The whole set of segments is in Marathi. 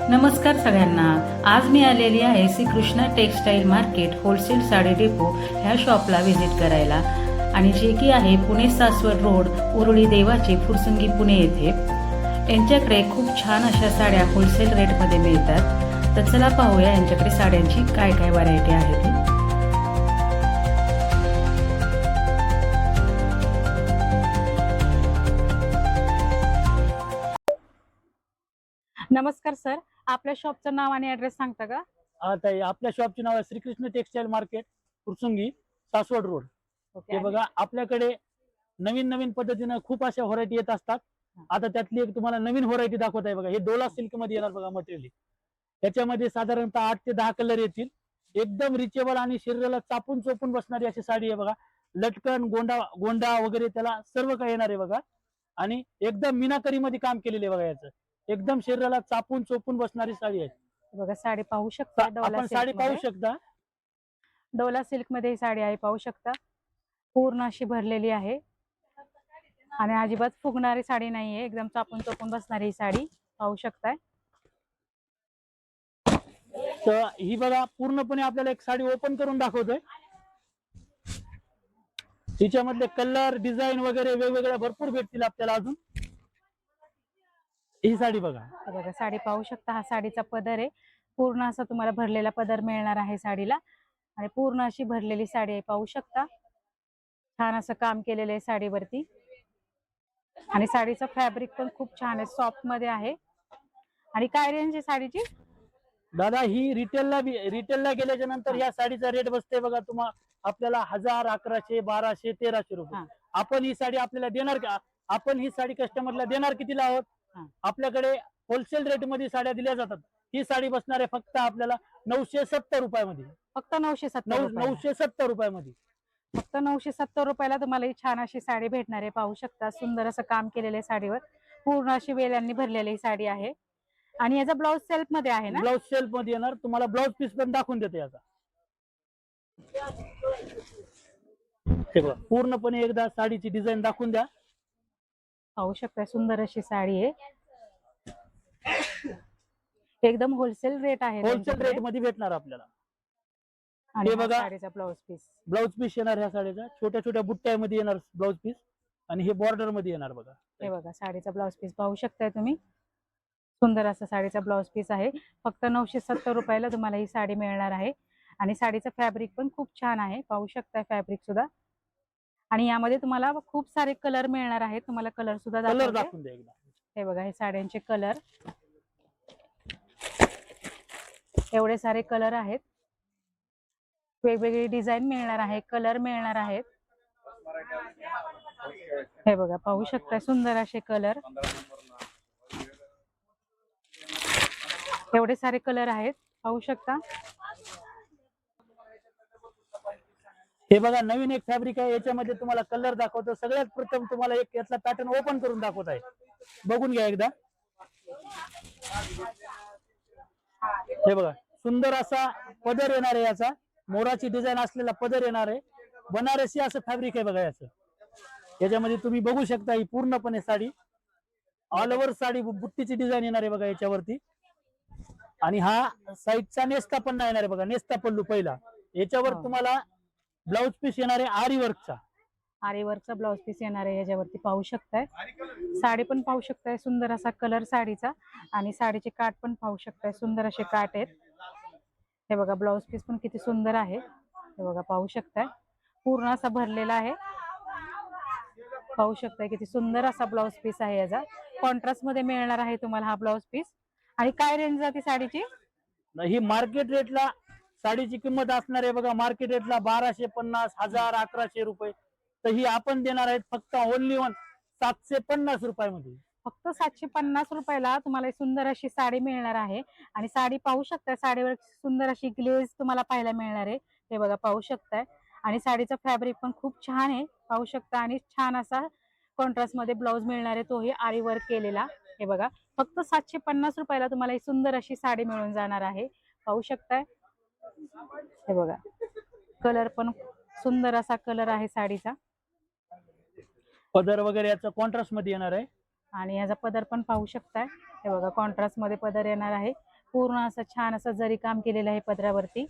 नमस्कार सगळ्यांना. आज मी आलेली आहे Shrikrishna textile market wholesale sari depot ह्या शॉपला व्हिजिट करायला, आणि जे की आहे पुणे सासवड रोड उरुळी देवाची फुरसुंगी पुणे येथे. यांच्याकडे खूप छान अशा साड्या होलसेल रेटमध्ये मिळतात. तर चला पाहूया यांच्याकडे साड्यांची काय काय व्हरायटी आहे ती. नमस्कार सर, आपल्या शॉपचं नाव आणि ऍड्रेस सांगता का? ताई, आपल्या शॉपचे नाव आहे Shrikrishna textile market Fursungi Saswad road. Okay. हे बघा, आपल्याकडे नवीन नवीन पद्धतीनं खूप अशा व्हरायटी येत असतात. आता त्यातली एक तुम्हाला नवीन व्हरायटी दाखवत आहे बघा. हे डोला सिल्क मध्ये येणार बघा मटेरियल. त्याच्यामध्ये साधारणतः 8 ते 10 कलर येतील. एकदम रिचेबल आणि शरीराला चापून चोपून बसणारी अशी साडी आहे बघा. लटकन गोंडा गोंडा वगैरे त्याला सर्व काही येणार आहे बघा. आणि एकदम मीनाकरी मध्ये काम केलेले बघा. याचं एकदम शरीराला चापून चोपून बसणारी साडी आहे. बघा साडी पाहू शकता. आपण साडी पाहू शकता. डोला सिल्क मध्ये ही साडी आहे, पाहू शकता. पूर्ण अशी भरलेली आहे आणि अजिबात फुगणारी साडी नाहीये. एकदम चापून चोपून बसणारी ही साडी पाहू शकताय. तर ही बघा, पूर्णपणे आपल्याला एक साडी ओपन करून दाखवतोय. तिच्यामधले कलर डिझाईन वगैरे वेगवेगळ्या भरपूर भेटतील आपल्याला अजून. ही साडी बघा. बघा साडी पाहू शकता. हा साडीचा पदर आहे. पूर्ण असा तुम्हाला भरलेला पदर मिळणार आहे साडीला, आणि पूर्ण अशी भरलेली साडी आहे, पाहू शकता. छान असं काम केलेलं आहे साडीवरती, आणि साडीचं फॅब्रिक पण खूप छान आहे, सॉफ्ट मध्ये आहे. आणि काय रेंज आहे साडीची दादा? ही रिटेलला गेल्याच्या नंतर या साडीचा रेट बसते बघा तुम्हाला आपल्याला 1000, 1100, 1200, 1300 रुपये. आपण ही साडी आपल्याला देणार का? आपण ही साडी कस्टमरला देणार कितीला आहोत? आपल्याकडे होलसेल रेट मध्ये साड्या दिल्या जातात. ही साडी बसणार आहे फक्त आपल्याला 970 रुपयामध्ये. फक्त 970 रुपयामध्ये. फक्त 970 रुपयाला तुम्हाला ही छान अशी साडी भेटणार आहे, पाहू शकता. सुंदर असं काम केलेलं आहे साडीवर. पूर्ण अशी वेलांनी भरलेली ही साडी आहे, आणि याचा ब्लाउज सेल्फ मध्ये आहे ना? ब्लाउज सेल्फ मध्ये येणार. तुम्हाला ब्लाउज पीस पण दाखवून देते याचा. पूर्णपणे एकदा साडीची डिझाईन दाखवून द्या. पाहू शकता सुंदर अशी साडी आहे. एकदम होलसेल रेट आहे, होलसेल रेट मध्ये भेटणार आपल्याला. आणि हे बघा, साडीचा ब्लाउज पीस येणार ह्या साडीचा. छोट्या छोट्या बुट्ट्यामध्ये येणार ब्लाउज पीस, आणि हे बॉर्डर मध्ये येणार बघा. हे बघा साडीचा ब्लाउज पीस पाहू शकताय तुम्ही. सुंदर असा साडीचा ब्लाउज पीस आहे. फक्त 970 रुपयाला तुम्हाला ही साडी मिळणार आहे, आणि साडीचं फॅब्रिक पण खूप छान आहे, पाहू शकताय फॅब्रिक सुद्धा. आणि यामध्ये तुम्हाला खूप सारे कलर मिळणार आहेत. तुम्हाला कलर सुद्धा दाखवून द्या एकदा. हे बघा, हे साड्यांचे कलर, एवढे सारे कलर आहेत. वेगवेगळी डिझाईन मिळणार आहे, कलर मिळणार आहेत. हे बघा पाहू शकता, सुंदर असे कलर, एवढे सारे कलर आहेत, पाहू शकता. हे बघा, नवीन एक फॅब्रिक आहे. याच्यामध्ये तुम्हाला कलर दाखवतो. सगळ्यात प्रथम तुम्हाला एक यातला पॅटर्न ओपन करून दाखवत आहे, बघून घ्या एकदा. हे बघा, सुंदर असा पदर येणार आहे. याचा मोराची डिझाईन असलेला पदर येणार आहे. बनारसी असं फॅब्रिक आहे बघा याचं. याच्यामध्ये तुम्ही बघू शकता ही पूर्णपणे साडी ऑल ओव्हर साडी बुट्टीची डिझाईन येणार आहे बघा याच्यावरती. आणि हा साईडचा नेस्ता पण येणार आहे बघा, नेस्ता पल्लू पहिला. याच्यावर तुम्हाला ब्लाउज पीस येणार आहे आरी वर्कचा ब्लाउज पीस येणार आहे याच्यावरती, पाहू शकताय. साडी पण पाहू शकताय, सुंदर असा कलर साडीचा, आणि साडीचे काठ पण पाहू शकताय, सुंदर असे काठ आहेत. हे बघा, ब्लाउज पीस पण किती सुंदर आहे. हे बघा पाहू शकताय, पूर्ण असा भरलेला आहे, पाहू शकताय. किती सुंदर असा ब्लाउज पीस आहे. याचा कॉन्ट्रास्ट मध्ये मिळणार आहे तुम्हाला हा ब्लाउज पीस. आणि काय रेंज जाते साडीची? ही मार्केट रेटला साडीची किंमत असणार आहे बघा. मार्केट रेटला 1250, 1000, 1100 रुपये. तर ही आपण देणार आहेत फक्त ओनली 750 रुपयामध्ये. फक्त 750 रुपयाला तुम्हाला सुंदर अशी साडी मिळणार आहे. आणि साडी पाहू शकता, साडीवर सुंदर अशी ग्लेज तुम्हाला पाहायला मिळणार आहे. हे बघा पाहू शकताय. आणि साडीचा फॅब्रिक पण खूप छान आहे, पाहू शकता. आणि छान असा कॉन्ट्रास्ट मध्ये ब्लाउज मिळणार आहे, तोही आरी वर्क केलेला. हे बघा, फक्त 750 रुपयाला तुम्हाला ही सुंदर अशी साडी मिळून जाणार आहे, पाहू शकताय. हे बघा, कलर पण सुंदर असा कलर आहे साडीचा. पदर वगैरे याचा कॉन्ट्रास्ट मध्ये येणार आहे. आणि याचा पदर पण पाहू शकताय. हे बघा, कॉन्ट्रास्ट मध्ये पदर येणार आहे. पूर्ण असं छान असं जरी काम केलेलं आहे पदरावरती,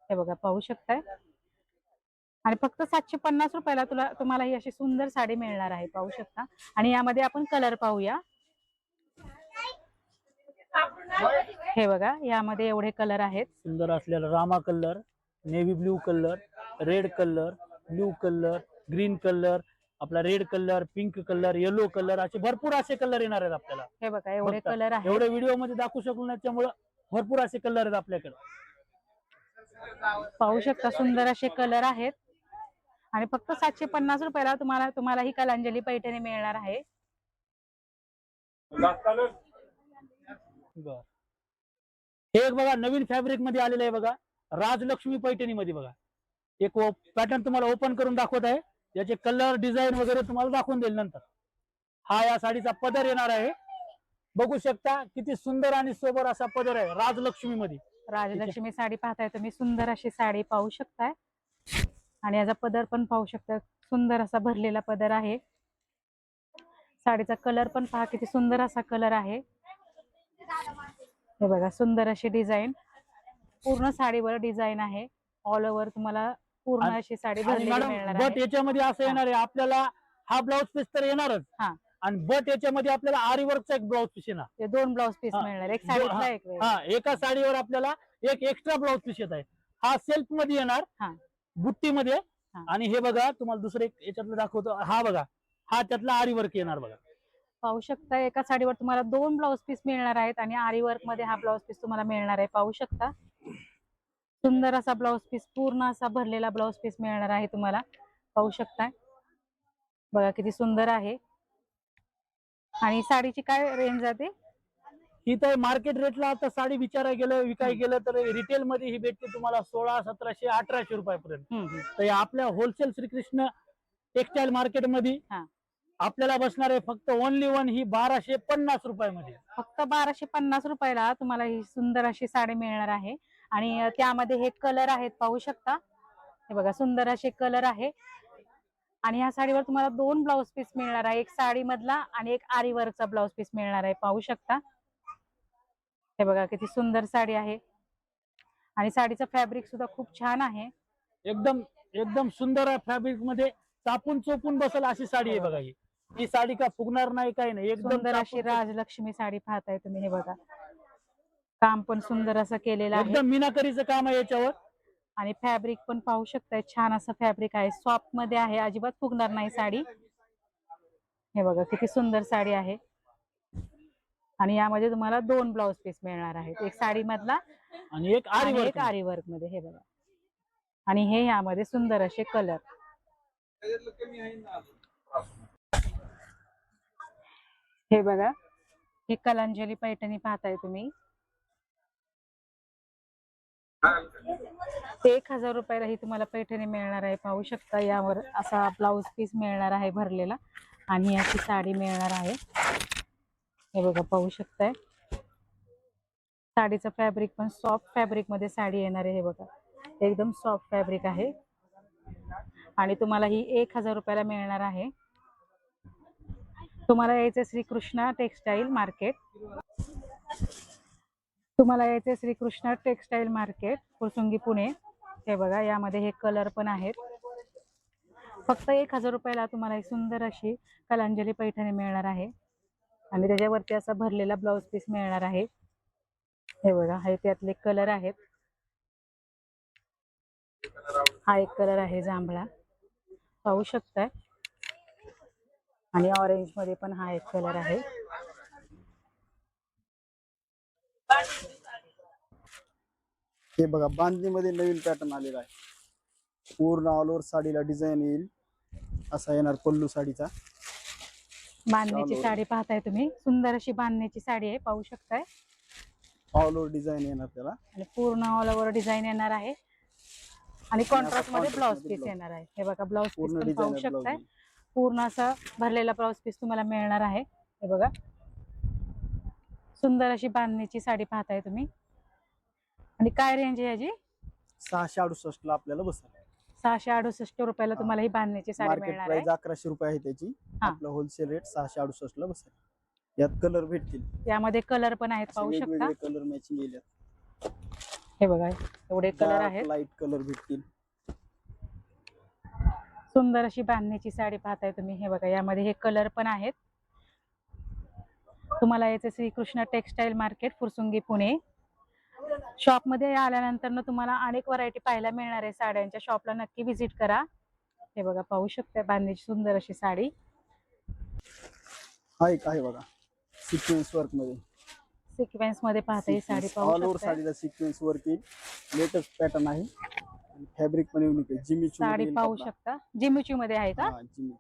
हे बघा पाहू शकताय. आणि फक्त 750 रुपयाला तुम्हाला ही अशी सुंदर साडी मिळणार आहे, पाहू शकता. आणि यामध्ये आपण कलर पाहूया. हे बघा, यामध्ये एवढे कलर आहेत. सुंदर असलेला Rama colour, navy blue colour, red colour, blue colour, green colour, आपला red colour, pink colour, yellow colour, असे भरपूर असे कलर येणार आहेत आपल्याला. हे बघा एवढे बघता. कलर आहेत. एवढे व्हिडिओ मध्ये दाखवू शकलो नाही, त्यामुळे भरपूर असे कलर आहेत आपल्याकडे. पाहू शकता सुंदर असे कलर आहेत. आणि फक्त 750 रुपयाला तुम्हाला ही कलांजली पैठणी मिळणार आहे. बर, हे एक बघा नवीन फॅब्रिक मध्ये आलेलं आहे बघा, राजलक्ष्मी पैठणी मध्ये बघा. एक पॅटर्न तुम्हाला ओपन करून दाखवत आहे, याचे कलर डिझाईन वगैरे तुम्हाला दाखवून देईल नंतर. हा या साडीचा पदर येणार आहे, बघू शकता किती सुंदर आणि सोबर असा पदर आहे राजलक्ष्मी मध्ये. राजलक्ष्मी साडी पाहताय तुम्ही, सुंदर अशी साडी पाहू शकताय. आणि याचा पदर पण पाहू शकता, सुंदर असा भरलेला पदर आहे. साडीचा कलर पण पहा किती सुंदर असा कलर आहे. हे बघा सुंदर अशी डिझाईन, पूर्ण साडीवर डिझाईन आहे. ऑल ओव्हर तुम्हाला पूर्ण अशी साडी भरलेली मिळणार बट आहे. याच्यामध्ये असं येणार आहे आपल्याला, हा ब्लाउज पीस तर येणारच, हा. आणि बट याच्यामध्ये आपल्याला आरी वर्कचा एक ब्लाउज पीस येणार. ते 2 ब्लाउज पीस हा. मिळणार, एक साडीतला एक वेगळा. हा, एका साडीवर आपल्याला एक एक्स्ट्रा ब्लाउज पीस येत आहे. हा सेल्फ मध्ये येणार, हा. बुट्टी मध्ये. हा. आणि हे बघा तुम्हाला दुसरं एक याच्यातलं दाखवतो, हा बघा, हा त्यातला आरी वर्क येणार बघा. पाहू शकता एका साडीवर तुम्हाला 2 ब्लाउज पीस मिळणार आहेत, आणि आरी वर्क मध्ये हा ब्लाउज पीस तुम्हाला मिळणार आहे. पाहू शकता सुंदर असा ब्लाउज पीस, पूर्ण असा भरलेला ब्लाउज पीस मिळणार आहे तुम्हाला. पाहू शकताय बघा किती सुंदर आहे. आणि साडीची काय रेंज जाते? ही तर मार्केट रेटला आता साडी विकाय गेलं तर रिटेल मध्ये ही भेटते तुम्हाला 1600, 1700, 1800 रुपयापर्यंत. तर या आपल्या होलसेल श्रीकृष्ण टेक्सटाईल मार्केट मध्ये आपल्याला बसणार आहे फक्त ओनली वन ही 1250 रुपयामध्ये. फक्त 1250 रुपयाला तुम्हाला ही सुंदर अशी साडी मिळणार आहे. आणि त्यामध्ये हे कलर आहेत, पाहू शकता. हे बघा सुंदर असे कलर आहे. आणि ह्या साडीवर तुम्हाला 2 ब्लाउज पीस मिळणार आहे, एक साडी मधला आणि एक आरी वर्कचा ब्लाउज पीस मिळणार आहे. पाहू शकता हे बघा किती सुंदर साडी आहे. आणि साडीचं फॅब्रिक सुद्धा खूप छान आहे, एकदम एकदम सुंदर फॅब्रिक मध्ये चापून चोपून बसल अशी साडी आहे बघा. ही साडी का फुगणार नाही, काही नाही, एकदम सुंदर अशी राजलक्ष्मी साडी पाहताय तुम्ही. हे बघा काम पण सुंदर असं केलेलं आहे, एकदम मीनाकरीचं काम आहे याच्यावर. आणि फॅब्रिक पण पाहू शकताय, छान असं फॅब्रिक आहे, सॉफ्ट मध्ये आहे, अजिबात फुगणार नाही साडी. हे बघा किती सुंदर साडी आहे. आणि यामध्ये तुम्हाला 2 ब्लाउज पीस मिळणार आहेत, एक साडी मधला आणि एक आरी वर्क मध्ये. हे बघा, आणि हे यामध्ये सुंदर असे कलर. हे बघा ही कलांजली पैठणी पाहताय तुम्ही, 1000 रुपयाला ही तुम्हाला पैठणी मिळणार आहे. पाहू शकता यावर असा ब्लाउज पीस मिळणार आहे भरलेला, आणि अशी साडी मिळणार आहे. हे बघा पाहू शकताय साडीचं फॅब्रिक पण सॉफ्ट फॅब्रिक मध्ये साडी येणार आहे. हे बघा एकदम सॉफ्ट फॅब्रिक आहे. आणि तुम्हाला ही 1000 रुपयाला मिळणार आहे. तुम्हाला यायचे Shrikrishna textile market, Shrikrishna textile market, Fursungi, Pune. हे बघा यामध्ये हे कलर पण आहेत. फक्त 1000 रुपयाला तुम्हाला एक सुंदर अशी कलांजली पैठणी मिळणार आहे. आणि त्याच्यावरती असा भरलेला ब्लाउज पीस मिळणार आहे. हे बघा हे त्यातले कलर आहेत. हा एक कलर आहे जांभळा, पाहू शकताय. आणि ऑरेंज मध्ये पण हा एक कलर आहे. हे बघा बांधणीमध्ये नवीन पॅटर्न आलेला आहे, पूर्ण ऑल ओव्हर साडीला डिझाईन येईल असा येणार पल्लू साडीचा. बांधणीची साडी पाहताय तुम्ही, सुंदर अशी बांधणीची साडी आहे, पाहू शकताय. ऑल ओव्हर डिझाईन येणार त्याला, आणि पूर्ण ऑल ओव्हर डिझाईन येणार आहे. आणि कॉन्ट्रास्ट मध्ये ब्लाउज पीस येणार आहे. हे बघा ब्लाउज पीस पण पाहू शकताय, पूर्ण असा भरलेला ब्लाउज पीस तुम्हाला मिळणार आहे. हे बघा सुंदर अशी बांधणीची साडी पाहताय तुम्ही. आणि काय रेंज आहे याची? 668 ला आपल्याला बसेल. 668 रुपयाला तुम्हाला ही बांधणीची साडी मार्केट मिळणार आहे. प्राइस 1100 रुपये आहे त्याची, आपलं होलसेल रेट 668 ला बसेल. यात कलर भेटतील, यामध्ये कलर पण आहेत, पाहू शकता. कलर मॅचिंग येईल. हे बघा एवढे कलर आहेत. लाईट कलर भेटतील. सुंदर अशी बांधणीची साडी पाहताय तुम्ही. हे बघा यामध्ये हे कलर पण आहेत. तुम्हाला याचे Shrikrishna textile market Fursungi Pune shop मध्ये आल्यानंतर ना तुम्हाला अनेक व्हरायटी पाहायला मिळणार आहे साड्यांच्या. शॉपला नक्की व्हिजिट करा. हे बघा पाहू शकता बांधणीची सुंदर अशी साडी. हा एक आहे बघा सिक्वेन्स वर्क मध्ये. सिक्वेन्स मध्ये पाहता ही साडी पाहू ऑल ओव्हर शकता. साडीला सिक्वेन्स वर्क येईल. लेटेस्ट पॅटर्न आहे आणि फॅब्रिक पण युनिक आहे. जिमीचू साडी पाहू शकता. जिमिचू मध्ये आहे का? जिमीचू.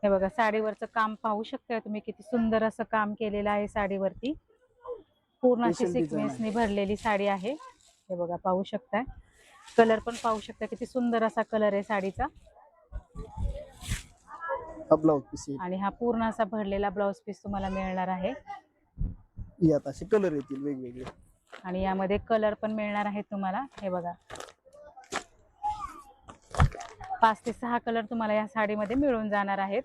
हे बघा साडीवरचं काम पाहू शकता तुम्ही. किती सुंदर असं काम केलेलं आहे साडीवरती. पूर्ण अशी Special design सिक्वेन्सनी भरलेली साडी आहे. हे बघा पाहू शकताय. कलर पण पाहू शकता किती सुंदर असा कलर आहे साडीचा. हा ब्लाउज पीस येईल. आणि हा पूर्ण असा भरलेला ब्लाउज पीस तुम्हाला मिळणार आहे. यात असे कलर येतील वेगवेगळे. आणि यामध्ये कलर पण मिळणार आहेत तुम्हाला. हे बघा 5 ते 6 कलर तुम्हाला या साडीमध्ये मिळून जाणार आहेत.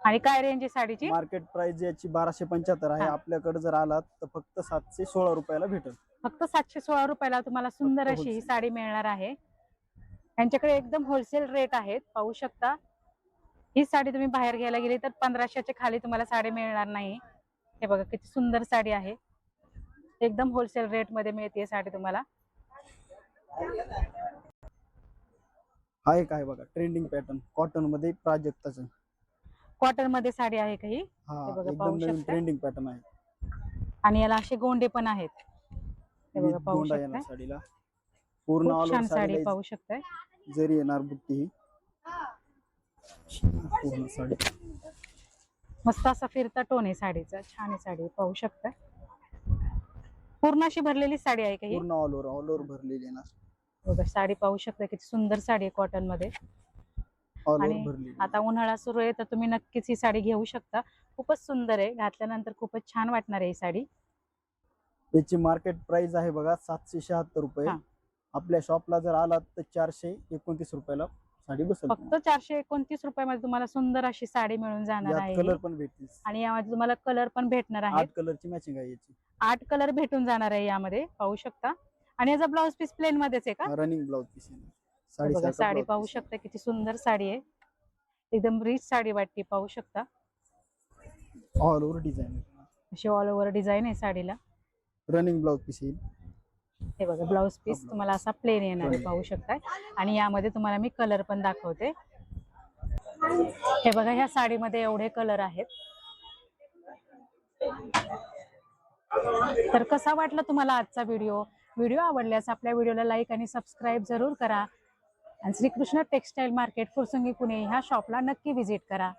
आणि काय रेंज आहे साडीची? मार्केट प्राइस याची 1275 आहे. हा. आपल्याकडे जर आलात तर फक्त 716 रुपयाला भेटेल. फक्त 716 रुपयाला तुम्हाला सुंदर फक्त अशी ही wholesale. साडी मिळणार आहे. यांच्याकडे एकदम होलसेल रेट आहेत पाहू शकता. ही साडी तुम्ही बाहेर घ्यायला गेली तर 1500च्या खाली तुम्हाला साडी मिळणार नाही. हे बघा किती सुंदर साडी आहे. एकदम होलसेल रेट मध्ये मिळते साडी तुम्हाला. हा एक आहे बघा ट्रेंडिंग पॅटर्न कॉटन मध्ये प्राजक्ताचं. कॉटन मध्ये साडी आहे का ही? हा हे बघा, एकदम पाहू नवीन शकता. ट्रेंडिंग पॅटर्न आहे. आणि याला असे गोंडे पण आहेत. हे बघा With पाहू गोंडा येणार शकता. साडीला. पूर्ण खूप ऑल छान ओव्हर साडी साडीला पाहू शकताय. जरी येणार बुट्टी ही. पूर्ण साडी मस्त असा फिरता टोन आहे साडीचा. छान आहे साडी पाहू शकता. पूर्ण अशी भरलेली साडी आहे का ही? पूर्ण ऑल ओव्हर भरलेली येणार. बघा साडी पाहू शकता किती सुंदर साडी आहे कॉटन मध्ये. ऑल आणि ओव्हर भरलेली. आता उन्हाळा सुरू आहे तर तुम्ही नक्कीच ही साडी घेऊ शकता. खूपच सुंदर आहे. घातल्यानंतर खूपच छान वाटणार आहे ही साडी. याची मार्केट प्राइस आहे बघा 776 रुपये. हा. आपल्या शॉपला जर आलात तर 429 रुपयाला साडी बसेल. फक्त 429 रुपयामध्ये तुम्हाला सुंदर अशी साडी मिळून जाणार यात आहे. कलर पण भेटतील. आणि यामध्ये तुम्हाला कलर पण भेटणार आहेत. 8 कलरची मॅचिंग आहे याची. 8 कलर भेटून जाणार आहे यामध्ये पाहू शकता. आणि याचा ब्लाउज पीस प्लेन मध्येच आहे का? रनिंग ब्लाउज पीस आहे. हे बघा साडीसारखा साडी blouse पाहू piece शकता किती सुंदर साडी आहे. एकदम रिच साडी वाटते पाहू शकता. आहे. All over design. अशी ऑल ओव्हर डिझाईन आहे साडीला. रनिंग ब्लाउज पीस येईल. हे बघा ब्लाउज पीस blouse. तुम्हाला असा प्लेन येणार आहे Plain. पाहू शकताय. आणि यामध्ये तुम्हाला मी कलर पण दाखवते. हे बघा ह्या साडीमध्ये एवढे कलर आहेत. तर कसा वाटला तुम्हाला आजचा व्हिडिओ? व्हिडिओ आवडल्यास आपल्या व्हिडिओला लाईक आणि सबस्क्राईब जरूर करा. आणि श्रीकृष्ण टेक्सटाईल मार्केट फुरसुंगी पुणे ह्या शॉपला नक्की व्हिजिट करा.